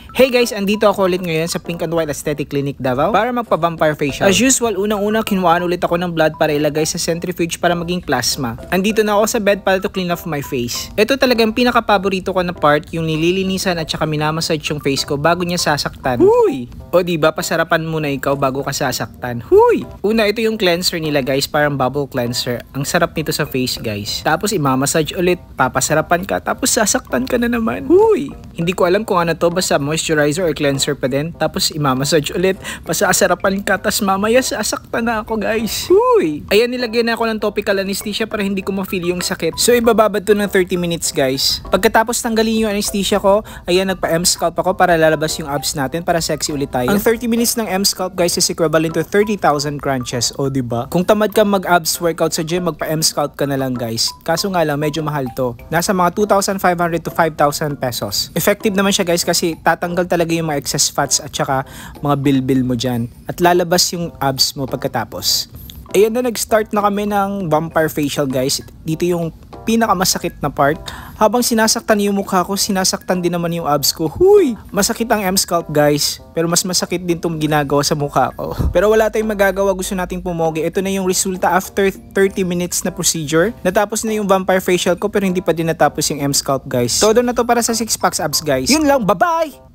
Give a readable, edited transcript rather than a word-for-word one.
Hey guys, andito ako ulit ngayon sa Pink and White Aesthetic Clinic Davao para magpa-vampire facial. As usual, unang-una kinuhaan ulit ako ng blood para ilagay sa centrifuge para maging plasma. Andito na ako sa bed para to clean off my face. Ito talagang pinaka-paborito ko na part, yung nililinisan at saka minamassage yung face ko bago niya sasaktan. Huy! O diba, pasarapan muna ikaw bago ka sasaktan. Huy! Una, ito yung cleanser nila guys, parang bubble cleanser. Ang sarap nito sa face guys. Tapos imamassage ulit, papasarapan ka, tapos sasaktan ka na naman. Huy! Hindi ko alam kung ano to, basta moisturizer or cleanser pa din. Tapos imamassage ulit, pasasarapan ka, tas mamaya sasaktan na ako guys. Huy! Ayan, nilagyan na ako ng topical anesthesia para hindi ko ma-feel yung sakit. So ibababad to ng 30 minutes guys. Pagkatapos tanggalin yung anesthesia ko, ayan, nagpa-M-scalp ako para lalabas yung abs natin para sexy ulit tayo. Ang 30 minutes ng M-scalp guys is equivalent to 30,000 crunches. O diba? Kung tamad ka mag-abs workout sa gym, magpa-M-scalp ka na lang guys. Kaso nga lang, medyo mahal to. Nasa mga 2,500 to 5,000 pesos. Effective naman siya guys kasi tatanggal talaga yung mga excess fats at saka mga bilbil mo dyan. At lalabas yung abs mo pagkatapos. Ayan na, nag-start na kami ng vampire facial guys. Dito yung pinakamasakit na part. Habang sinasaktan yung mukha ko, sinasaktan din naman yung abs ko. Huy! Masakit ang M-scalp guys. Pero mas masakit din itong ginagawa sa mukha ko. Pero wala tayong magagawa, gusto nating pumogi. Ito na yung resulta after 30 minutes na procedure. Natapos na yung vampire facial ko pero hindi pa din natapos yung M-scalp guys. Todo na to para sa 6 packs abs guys. Yun lang, bye-bye!